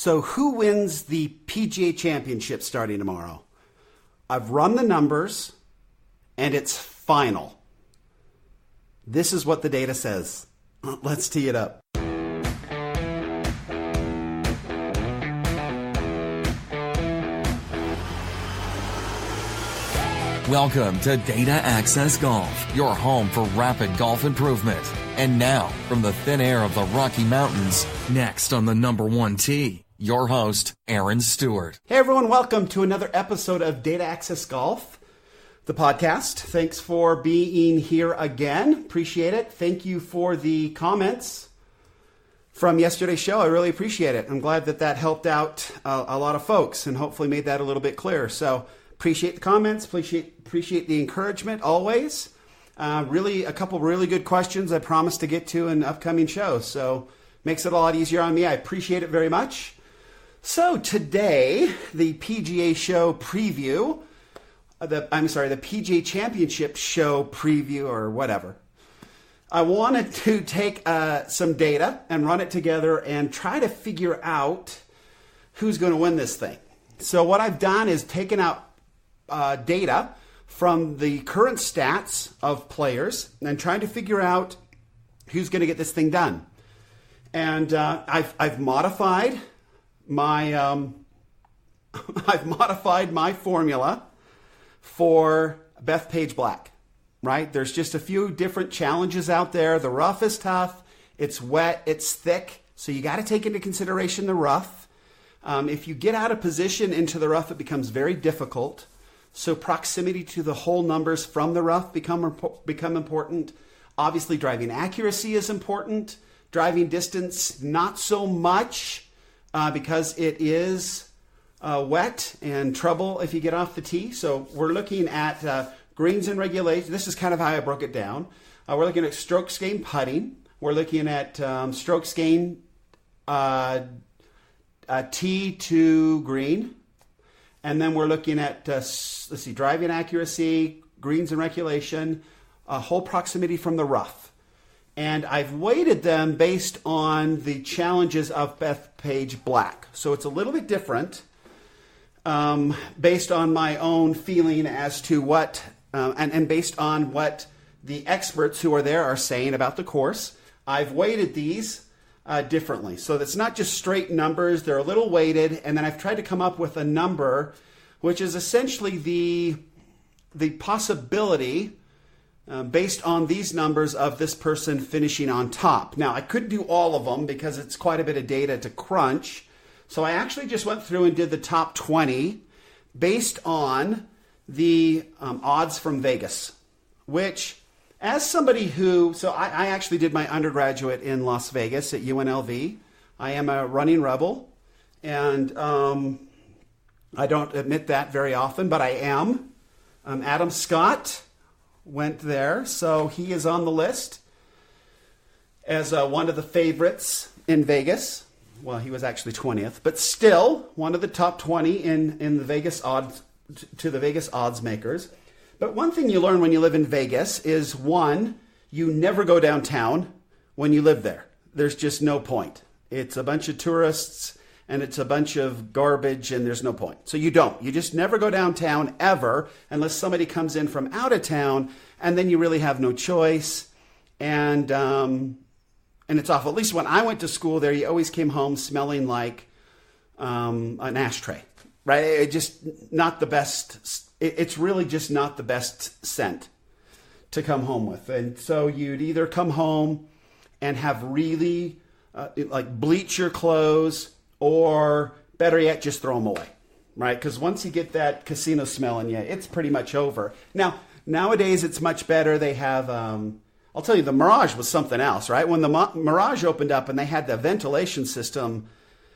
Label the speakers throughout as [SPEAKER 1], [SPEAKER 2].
[SPEAKER 1] So who wins the PGA Championship starting tomorrow? I've run the numbers, and it's final. This is what the data says. Let's tee it up.
[SPEAKER 2] Welcome to Data Access Golf, your home for rapid golf improvement. And now, from the thin air of the Rocky Mountains, next on the number one tee, your host, Aaron Stewart.
[SPEAKER 1] Hey everyone, welcome to another episode of Data Access Golf, the podcast. Thanks for being here again. Appreciate it. Thank you for the comments from yesterday's show. I really appreciate it. I'm glad that helped out a lot of folks and hopefully made that a little bit clearer. So appreciate the comments, appreciate the encouragement always. Really, a couple really good questions I promised to get to in upcoming shows. So makes it a lot easier on me. I appreciate it very much. So today, the PGA show preview, the PGA Championship show preview or whatever. I wanted to take some data and run it together and try to figure out who's going to win this thing. So what I've done is taken out data from the current stats of players and trying to figure out who's going to get this thing done. And I've modified my my formula for Bethpage Black. Right? There's just a few different challenges out there. The rough is tough. It's wet. It's thick. So you got to take into consideration the rough. If you get out of position into the rough, it becomes very difficult. So proximity to the hole numbers from the rough become important. Obviously, driving accuracy is important. Driving distance, not so much because it is wet and trouble if you get off the tee. So we're looking at greens and regulation. This is kind of how I broke it down. We're looking at strokes gained putting. We're looking at strokes gained tee to green. And then we're looking at, driving accuracy, greens and regulation, hole proximity from the rough. And I've weighted them based on the challenges of Bethpage Black. So it's a little bit different based on my own feeling as to what, and based on what the experts who are there are saying about the course. I've weighted these differently. So it's not just straight numbers. They're a little weighted. And then I've tried to come up with a number, which is essentially the possibility based on these numbers of this person finishing on top. Now, I couldn't do all of them because it's quite a bit of data to crunch. So I actually just went through and did the top 20 based on the odds from Vegas, which as somebody who, so I actually did my undergraduate in Las Vegas at UNLV. I am a running rebel, and I don't admit that very often, but I am. Adam Scott went there, so he is on the list as one of the favorites in Vegas. Well, he was actually 20th, but still one of the top 20 in the Vegas odds, to the Vegas odds makers. But one thing you learn when you live in Vegas is, one, you never go downtown when you live there. There's just no point. It's a bunch of tourists and it's a bunch of garbage and there's no point. So you don't. You just never go downtown ever unless somebody comes in from out of town, and then you really have no choice. And it's awful. At least when I went to school there, you always came home smelling like an ashtray, right? It just not the best. It's really just not the best scent to come home with. And so you'd either come home and have really bleach your clothes, or better yet, just throw them away, right? Because once you get that casino smell in you, it's pretty much over. Now, nowadays it's much better. They have, I'll tell you, the Mirage was something else, right? When the Mirage opened up and they had the ventilation system,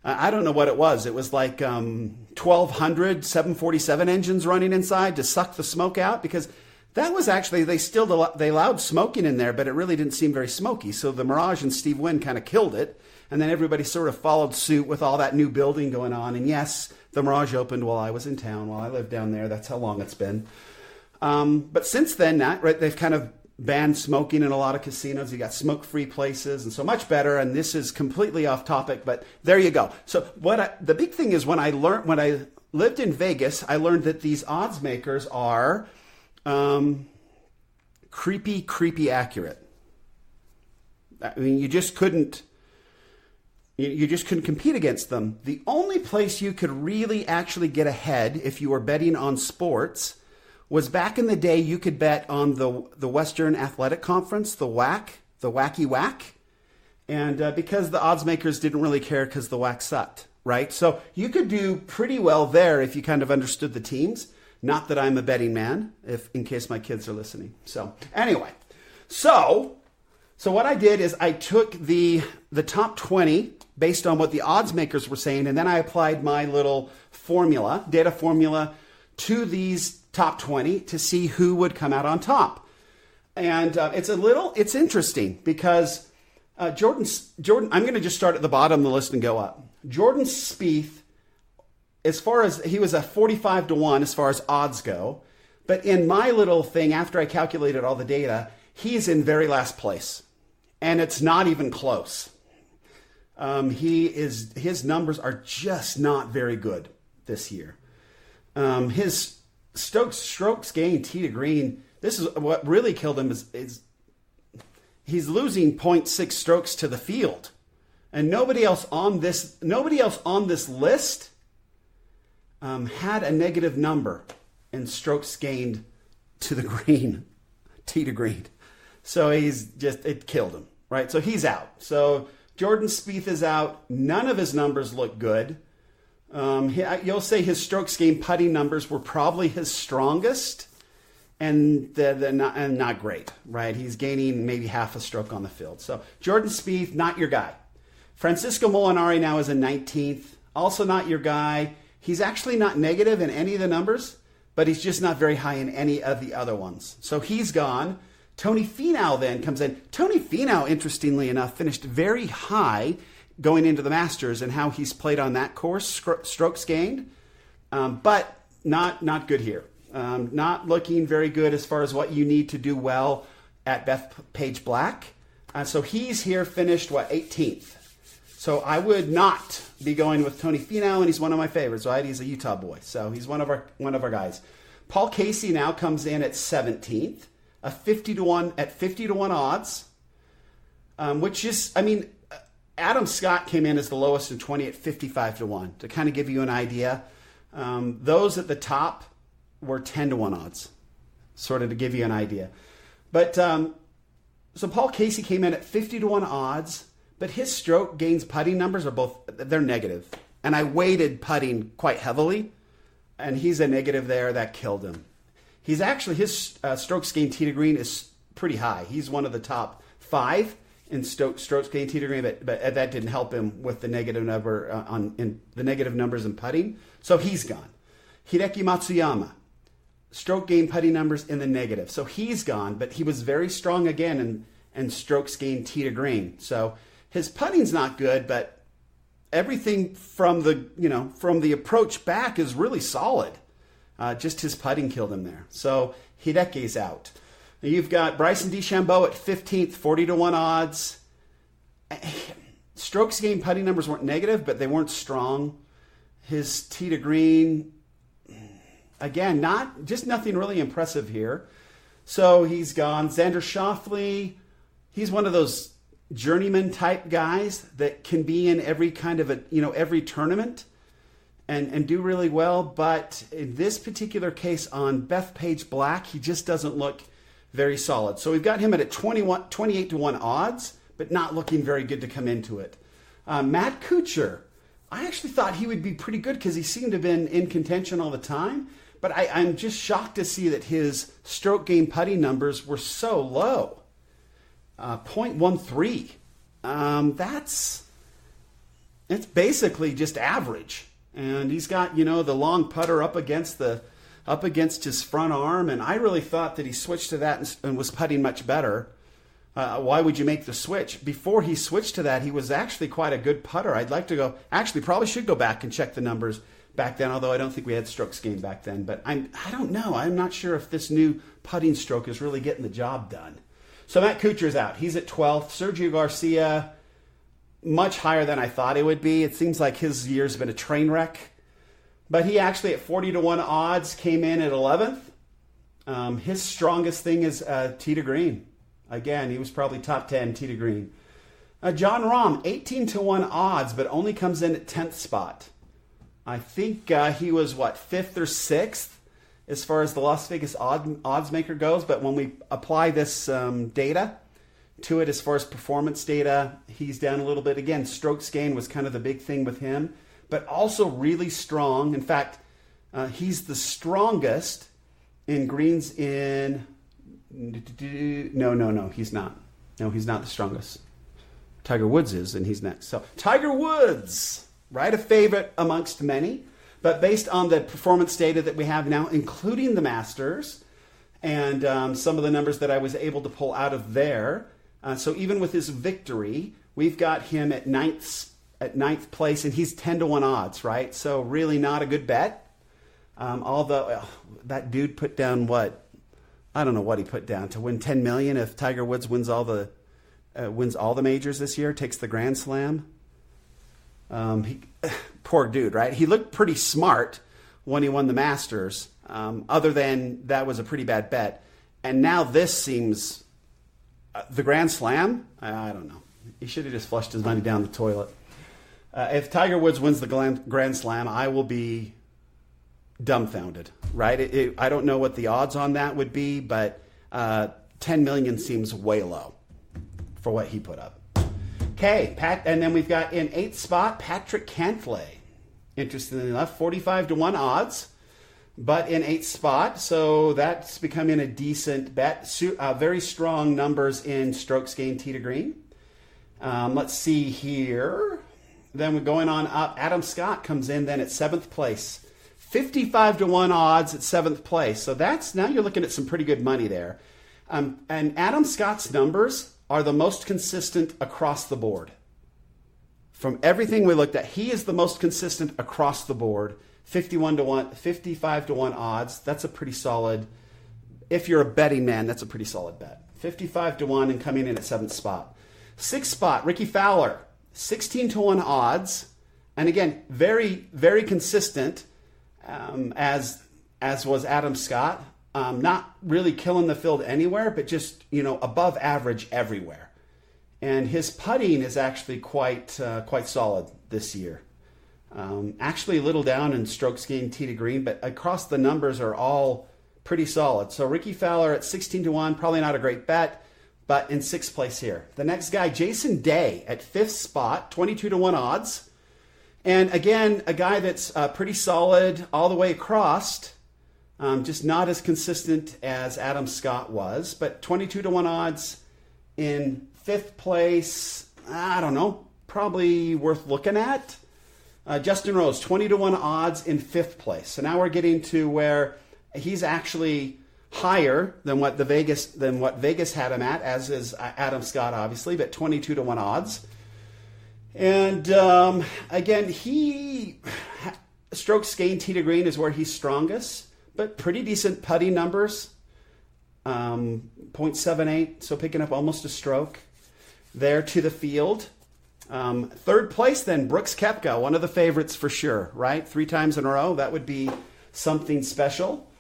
[SPEAKER 1] I don't know what it was. It was like 1,200 747 engines running inside to suck the smoke out, because that was actually, they allowed smoking in there, but it really didn't seem very smoky. So the Mirage and Steve Wynn kind of killed it. And then everybody sort of followed suit with all that new building going on. And yes, the Mirage opened while I was in town, while I lived down there. That's how long it's been. But since then, right, they've kind of banned smoking in a lot of casinos. You got smoke-free places, and so much better. And this is completely off topic, but there you go. So the big thing is when I lived in Vegas, I learned that these odds makers are creepy accurate. I mean, you just couldn't compete against them. The only place you could really actually get ahead if you were betting on sports was back in the day. You could bet on the Western Athletic Conference, the WAC, the Wacky Whack, and because the odds makers didn't really care because the WAC sucked, right? So you could do pretty well there if you kind of understood the teams. Not that I'm a betting man, in case my kids are listening. So anyway, so what I did is I took the top 20 based on what the odds makers were saying, and then I applied my little data formula to these top 20 to see who would come out on top. And it's interesting because Jordan, I'm going to just start at the bottom of the list and go up. Jordan Spieth, as far as he was a 45-1 as far as odds go, but in my little thing, after I calculated all the data, he's in very last place, and it's not even close. His numbers are just not very good this year. His strokes gained tee to green. This is what really killed him is he's losing 0.6 strokes to the field, and nobody else on this list had a negative number in strokes gained to the green, tee to green. So it killed him, right? So he's out. So Jordan Spieth is out. None of his numbers look good. You'll say his strokes gained putting numbers were probably his strongest, and they're not great, right? He's gaining maybe half a stroke on the field. So Jordan Spieth, not your guy. Francisco Molinari now is in 19th. Also not your guy. He's actually not negative in any of the numbers, but he's just not very high in any of the other ones. So he's gone. Tony Finau then comes in. Tony Finau, interestingly enough, finished very high going into the Masters and how he's played on that course, strokes gained, but not good here. Not looking very good as far as what you need to do well at Bethpage Black. So he's here finished, 18th. So I would not be going with Tony Finau, and he's one of my favorites, right? He's a Utah boy, so he's one of our guys. Paul Casey now comes in at 17th, at 50-1 odds, which is, Adam Scott came in as the lowest in 20 at 55-1 to kind of give you an idea. Those at the top were 10-1 odds, sort of to give you an idea. But so Paul Casey came in at 50-1 odds. But his stroke gains putting numbers they're negative. And I weighted putting quite heavily, and he's a negative there. That killed him. He's actually, his strokes gained tee to green is pretty high. He's one of the top 5 in strokes gained tee to green, but that didn't help him with the negative number the negative numbers in putting. So he's gone. Hideki Matsuyama, stroke gained putting numbers in the negative. So he's gone, but he was very strong again in strokes gained tee to green. So his putting's not good, but everything from the approach back is really solid. Just his putting killed him there. So Hideki's out. You've got Bryson DeChambeau at 15th, 40-1 odds. Strokes gained putting numbers weren't negative, but they weren't strong. His tee to green, again, nothing really impressive here. So he's gone. Xander Schauffele, he's one of those journeyman type guys that can be in every kind of every tournament and do really well. But in this particular case on Bethpage Black, he just doesn't look very solid. So we've got him at 28-1 odds, but not looking very good to come into it. Matt Kuchar, I actually thought he would be pretty good because he seemed to have been in contention all the time. But I'm just shocked to see that his stroke gain putting numbers were so low. 0.13. It's basically just average. And he's got, the long putter up against his front arm. And I really thought that he switched to that and was putting much better. Why would you make the switch? Before he switched to that, he was actually quite a good putter. I'd like to probably should go back and check the numbers. back then, although I don't think we had strokes gained back then. But I don't know. I'm not sure if this new putting stroke is really getting the job done. So Matt Kuchar's out. He's at 12th. Sergio Garcia, much higher than I thought it would be. It seems like his year's been a train wreck. But he actually, at 40 to 1 odds, came in at 11th. His strongest thing is tee to green. Again, he was probably top 10 tee to green. John Rahm, 18 to 1 odds, but only comes in at 10th spot. I think he was, 5th or 6th as far as the Las Vegas odds maker goes. But when we apply this data to it as far as performance data, he's down a little bit. Again, strokes gained was kind of the big thing with him, but also really strong. In fact, he's the strongest in greens in... No, he's not. No, he's not the strongest. Tiger Woods is, and he's next. So Tiger Woods, right? A favorite amongst many. But based on the performance data that we have now, including the Masters, and some of the numbers that I was able to pull out of there, so even with his victory, we've got him at ninth place, and he's 10 to 1 odds, right? So really not a good bet. Although that dude put down I don't know what he put down to win $10 million if Tiger Woods wins all the majors this year, takes the Grand Slam. Poor dude, right? He looked pretty smart when he won the Masters. Other than that was a pretty bad bet, and now this seems the Grand Slam. I don't know. He should have just flushed his money down the toilet. If Tiger Woods wins the Grand Slam, I will be dumbfounded, right? I don't know what the odds on that would be, but 10 million seems way low for what he put up. Okay, and then we've got in 8th spot, Patrick Cantlay. Interestingly enough, 45 to 1 odds, but in 8th spot, so that's becoming a decent bet. Very strong numbers in strokes gained tee to green. Let's see here. Then we're going on up. Adam Scott comes in then at 7th place. 55 to 1 odds at 7th place. So now you're looking at some pretty good money there. And Adam Scott's numbers are the most consistent across the board. From everything we looked at, he is the most consistent across the board. 51 to 1, 55 to 1 odds. That's a pretty solid, if you're a betting man, that's a pretty solid bet. 55 to 1 and coming in at 7th spot. 6th spot, Ricky Fowler, 16 to 1 odds. And again, very, very consistent. As was Adam Scott, not really killing the field anywhere, but just above average everywhere. And his putting is actually quite solid this year. Actually a little down in strokes gained tee to green, but across the numbers are all pretty solid. So Ricky Fowler at 16 to 1, probably not a great bet, but in 6th place here. The next guy, Jason Day at 5th spot, 22 to 1 odds. And again, a guy that's pretty solid all the way across, just not as consistent as Adam Scott was, but 22 to 1 odds in 5th place. I don't know, probably worth looking at. Justin Rose, 20 to 1 odds in 5th place. So now we're getting to where he's actually higher than what Vegas had him at, as is Adam Scott, obviously, but 22 to 1 odds. And again, strokes gained tee to green is where he's strongest, but pretty decent putting numbers. 0.78, so picking up almost a stroke there to the field. 3rd place then, Brooks Koepka, one of the favorites for sure, right? 3 times in a row, that would be something special.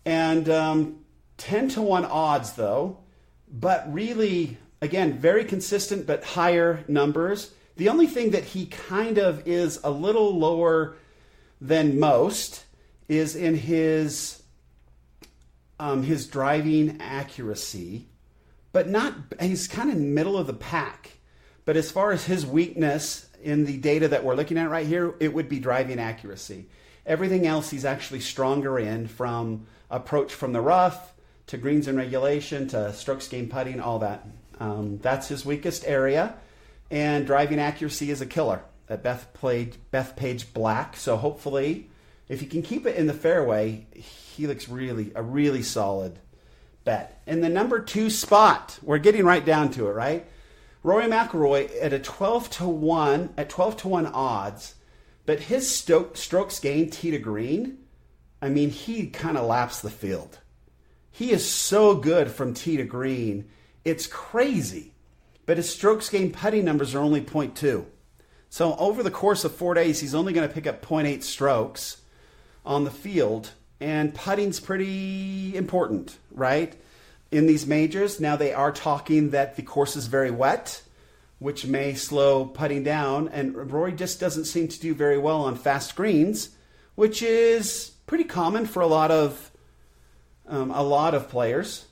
[SPEAKER 1] And 10 to 1 odds though, but really, again, very consistent but higher numbers. The only thing that he kind of is a little lower than most is in his driving accuracy, but he's kind of middle of the pack. But as far as his weakness in the data that we're looking at right here, it would be driving accuracy. Everything else he's actually stronger in, from approach from the rough to greens in regulation to strokes gained putting, all that. That's his weakest area. And driving accuracy is a killer at Bethpage Black. So hopefully, if he can keep it in the fairway, he looks a really solid bet. In the number 2 spot, we're getting right down to it, right? Rory McIlroy at 12 to 1 odds, but his strokes gained tee to green, I mean, he kind of laps the field. He is so good from tee to green. It's crazy. But his strokes gained putting numbers are only 0.2. So over the course of 4 days, he's only going to pick up 0.8 strokes on the field. And putting's pretty important, right? In these majors, now they are talking that the course is very wet, which may slow putting down. And Rory just doesn't seem to do very well on fast greens, which is pretty common for a lot of players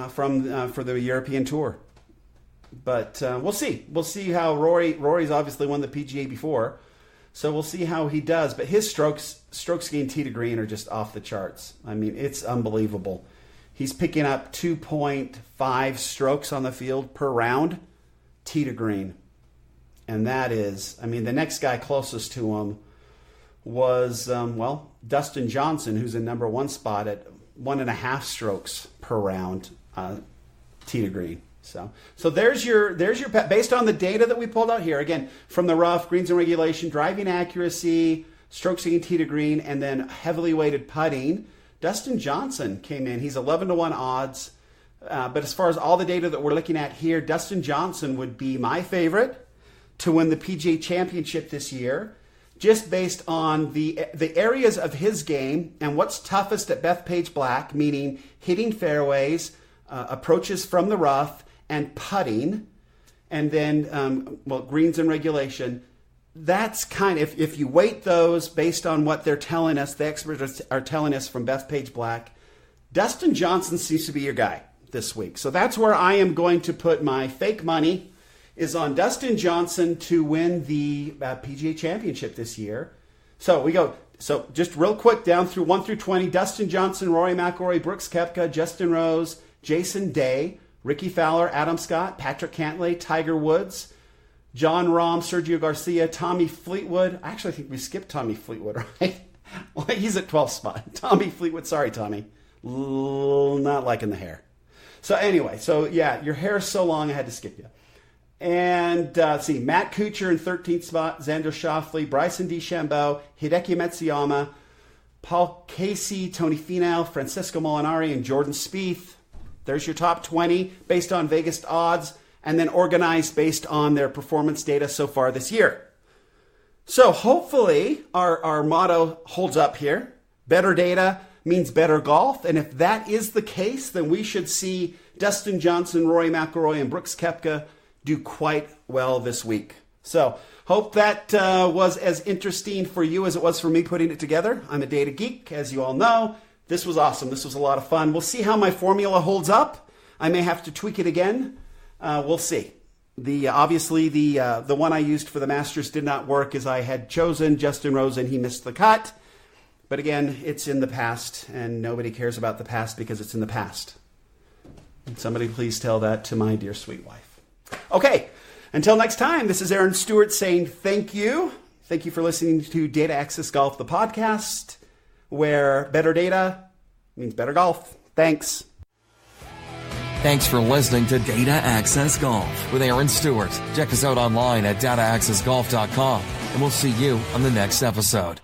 [SPEAKER 1] for the European Tour. But we'll see. We'll see how Rory's obviously won the PGA before, so we'll see how he does. But his strokes gained tee to green are just off the charts. I mean, it's unbelievable. He's picking up 2.5 strokes on the field per round, tee to green. And that is, I mean, the next guy closest to him was, Dustin Johnson, who's in number one spot at 1.5 strokes per round, tee to green. So there's your based on the data that we pulled out here, again, from the rough, greens and regulation, driving accuracy, strokes gained tee to green, and then heavily weighted putting. Dustin Johnson came in. He's 11-1 odds. But as far as all the data that we're looking at here, Dustin Johnson would be my favorite to win the PGA Championship this year, just based on the areas of his game and what's toughest at Bethpage Black, meaning hitting fairways, approaches from the rough, and putting, and then, greens and regulation. That's kind of, if you weight those based on what they're telling us, the experts are telling us from Bethpage Black, Dustin Johnson seems to be your guy this week. So that's where I am going to put my fake money, is on Dustin Johnson to win the PGA Championship this year. So we go, so just real quick, down through 1 through 20, Dustin Johnson, Rory McIlroy, Brooks Koepka, Justin Rose, Jason Day, Ricky Fowler, Adam Scott, Patrick Cantlay, Tiger Woods, John Rahm, Sergio Garcia, Tommy Fleetwood. I actually think we skipped Tommy Fleetwood, right? Well, he's at 12th spot. Tommy Fleetwood. Sorry, Tommy. Not liking the hair. So anyway, your hair is so long I had to skip you. And let's see, Matt Kuchar in 13th spot, Xander Schauffele, Bryson DeChambeau, Hideki Matsuyama, Paul Casey, Tony Finau, Francisco Molinari, and Jordan Spieth. There's your top 20 based on Vegas odds, and then organized based on their performance data so far this year. So hopefully our motto holds up here. Better data means better golf. And if that is the case, then we should see Dustin Johnson, Rory McIlroy, and Brooks Koepka do quite well this week. So hope that was as interesting for you as it was for me putting it together. I'm a data geek, as you all know. This was awesome. This was a lot of fun. We'll see how my formula holds up. I may have to tweak it again. We'll see. Obviously the one I used for the Masters did not work, as I had chosen Justin Rose and he missed the cut. But again, it's in the past, and nobody cares about the past because it's in the past. And somebody please tell that to my dear sweet wife. Okay, until next time, this is Aaron Stewart saying thank you. Thank you for listening to Data Access Golf, the podcast, where better data means better golf. Thanks.
[SPEAKER 2] Thanks for listening to Data Access Golf with Aaron Stewart. Check us out online at dataaccessgolf.com, and we'll see you on the next episode.